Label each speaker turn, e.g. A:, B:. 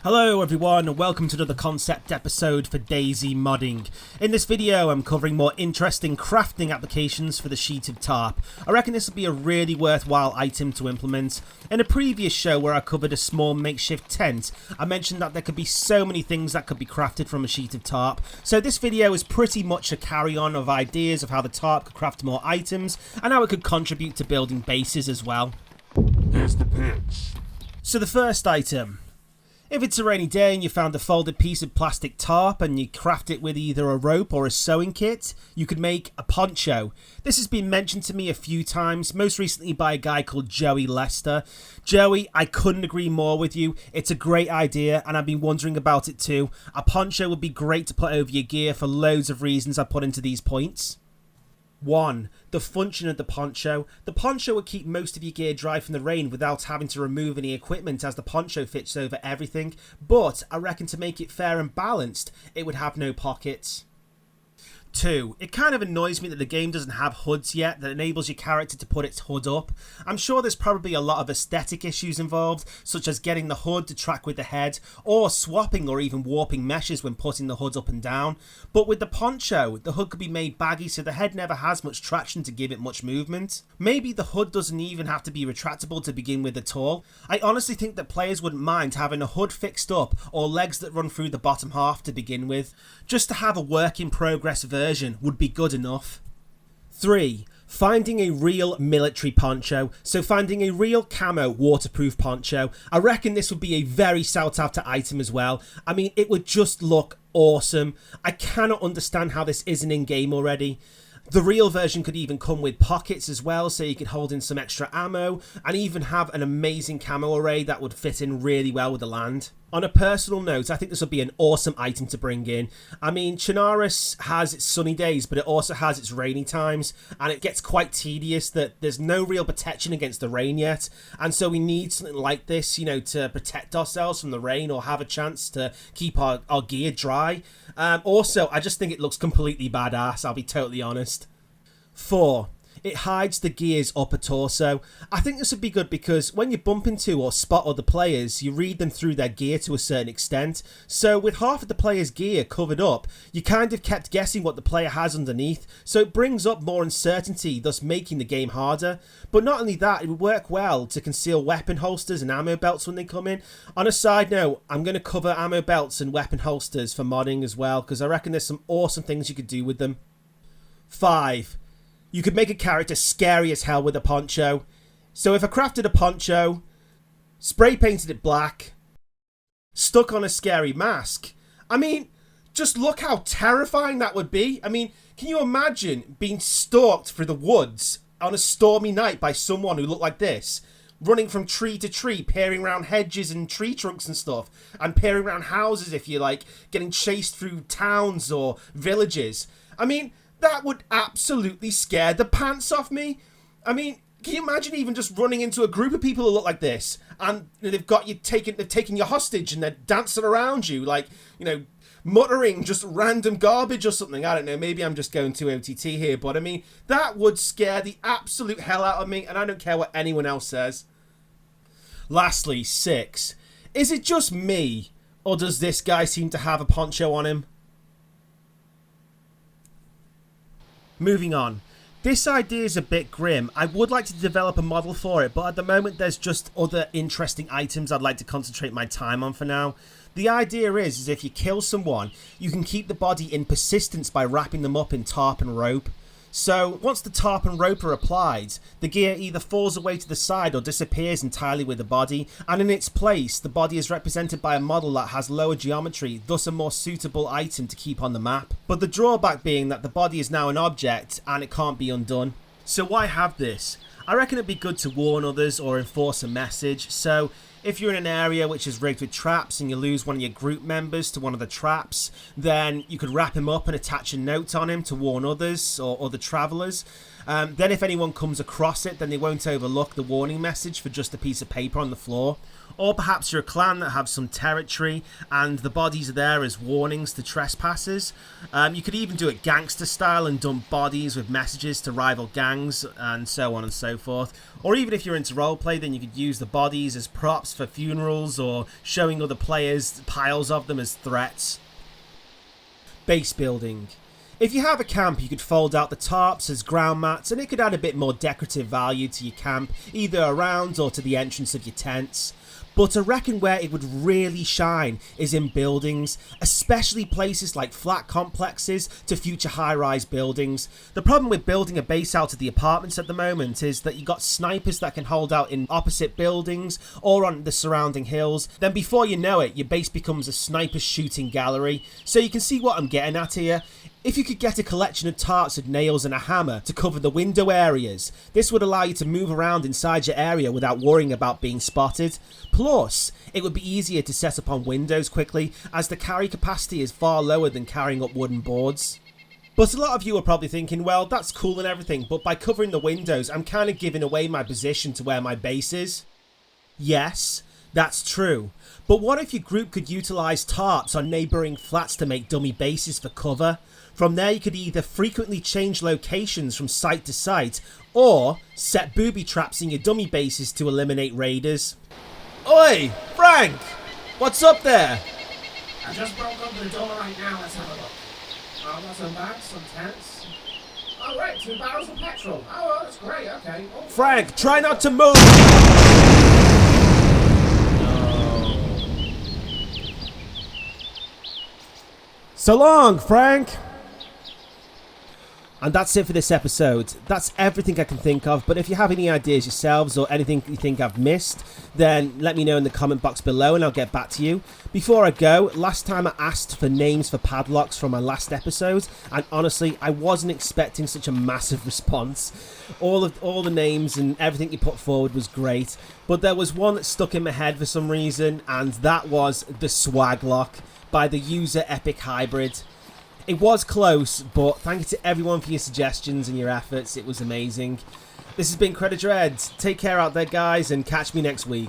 A: Hello everyone and welcome to another concept episode for DayZ Modding. In this video I'm covering more interesting crafting applications for the sheet of tarp. I reckon this will be a really worthwhile item to implement. In a previous show where I covered a small makeshift tent, I mentioned that there could be so many things that could be crafted from a sheet of tarp. So this video is pretty much a carry-on of ideas of how the tarp could craft more items and how it could contribute to building bases as well.
B: Here's the pitch.
A: So the first item. If it's a rainy day and you found a folded piece of plastic tarp and you craft it with either a rope or a sewing kit, you could make a poncho. This has been mentioned to me a few times, most recently by a guy called Joey Lester. Joey, I couldn't agree more with you. It's a great idea and I've been wondering about it too. A poncho would be great to put over your gear for loads of reasons I put into these points. 1. The function of the poncho. The poncho would keep most of your gear dry from the rain without having to remove any equipment, as the poncho fits over everything, but I reckon to make it fair and balanced, it would have no pockets. 2. It kind of annoys me that the game doesn't have hoods yet that enables your character to put its hood up. I'm sure there's probably a lot of aesthetic issues involved, such as getting the hood to track with the head, or swapping or even warping meshes when putting the hood up and down. But with the poncho, the hood could be made baggy so the head never has much traction to give it much movement. Maybe the hood doesn't even have to be retractable to begin with at all. I honestly think that players wouldn't mind having a hood fixed up or legs that run through the bottom half to begin with. Just to have a work in progress version would be good enough. 3. Finding a real military poncho. So finding a real camo waterproof poncho. I reckon this would be a very sought after item as well. I mean, it would just look awesome. I cannot understand how this isn't in game already. The real version could even come with pockets as well, so you could hold in some extra ammo and even have an amazing camo array that would fit in really well with the land. On a personal note, I think this would be an awesome item to bring in. I mean, Chernarus has its sunny days, but it also has its rainy times, and it gets quite tedious that there's no real protection against the rain yet, and so we need something like this, you know, to protect ourselves from the rain or have a chance to keep our gear dry. Also, I just think it looks completely badass, I'll be totally honest. 4. It hides the gear's upper torso. I think this would be good because when you bump into or spot other players, you read them through their gear to a certain extent. So with half of the player's gear covered up, you kind of kept guessing what the player has underneath. So it brings up more uncertainty, thus making the game harder. But not only that, it would work well to conceal weapon holsters and ammo belts when they come in. On a side note, I'm going to cover ammo belts and weapon holsters for modding as well, because I reckon there's some awesome things you could do with them. 5. You could make a character scary as hell with a poncho. So if I crafted a poncho, spray painted it black, stuck on a scary mask, I mean, just look how terrifying that would be. I mean, can you imagine being stalked through the woods on a stormy night by someone who looked like this? Running from tree to tree, peering around hedges and tree trunks and stuff, and peering around houses if you're like getting chased through towns or villages. I mean, that would absolutely scare the pants off me. I mean, can you imagine even just running into a group of people who look like this and they've got you taken your hostage and they're dancing around you like, you know, muttering just random garbage or something. I don't know, maybe I'm just going too OTT here, but I mean, that would scare the absolute hell out of me and I don't care what anyone else says. Lastly, 6. Is it just me or does this guy seem to have a poncho on him? Moving on. This idea is a bit grim. I would like to develop a model for it, but at the moment there's just other interesting items I'd like to concentrate my time on for now. The idea is if you kill someone, you can keep the body in persistence by wrapping them up in tarp and rope. So once the tarp and rope are applied, the gear either falls away to the side or disappears entirely with the body, and in its place, the body is represented by a model that has lower geometry, thus a more suitable item to keep on the map. But the drawback being that the body is now an object and it can't be undone. So why have this? I reckon it'd be good to warn others or enforce a message. So if you're in an area which is rigged with traps and you lose one of your group members to one of the traps, then you could wrap him up and attach a note on him to warn others or other travellers. Then if anyone comes across it, then they won't overlook the warning message for just a piece of paper on the floor. Or perhaps you're a clan that have some territory and the bodies are there as warnings to trespassers. You could even do it gangster style and dump bodies with messages to rival gangs and so on and so forth. Or even if you're into roleplay, then you could use the bodies as props for funerals or showing other players piles of them as threats. Base building. If you have a camp, you could fold out the tarps as ground mats, and it could add a bit more decorative value to your camp, either around or to the entrance of your tents. But I reckon where it would really shine is in buildings, especially places like flat complexes to future high-rise buildings. The problem with building a base out of the apartments at the moment is that you got snipers that can hold out in opposite buildings or on the surrounding hills. Then before you know it, your base becomes a sniper shooting gallery. So you can see what I'm getting at here. If you could get a collection of tarps with nails and a hammer to cover the window areas, this would allow you to move around inside your area without worrying about being spotted. Plus, it would be easier to set up on windows quickly, as the carry capacity is far lower than carrying up wooden boards. But a lot of you are probably thinking, well, that's cool and everything, but by covering the windows, I'm kind of giving away my position to where my base is. Yes, that's true. But what if your group could utilise tarps on neighbouring flats to make dummy bases for cover? From there you could either frequently change locations from site to site, or set booby traps in your dummy bases to eliminate raiders. Oi, Frank! What's up there?
C: I just broke open the door right now, let's have a look. I've got some bags, some tents. Oh right, 2 barrels of petrol. Oh, that's great, okay. Oh.
A: Frank, try not to move! So long, Frank! And that's it for this episode. That's everything I can think of, but if you have any ideas yourselves or anything you think I've missed, then let me know in the comment box below and I'll get back to you. Before I go, last time I asked for names for padlocks from my last episode, and honestly, I wasn't expecting such a massive response. All the names and everything you put forward was great, but there was one that stuck in my head for some reason, and that was the Swag Lock by the user Epic Hybrid. It was close, but thank you to everyone for your suggestions and your efforts. It was amazing. This has been Credit Dread. Take care out there, guys, and catch me next week.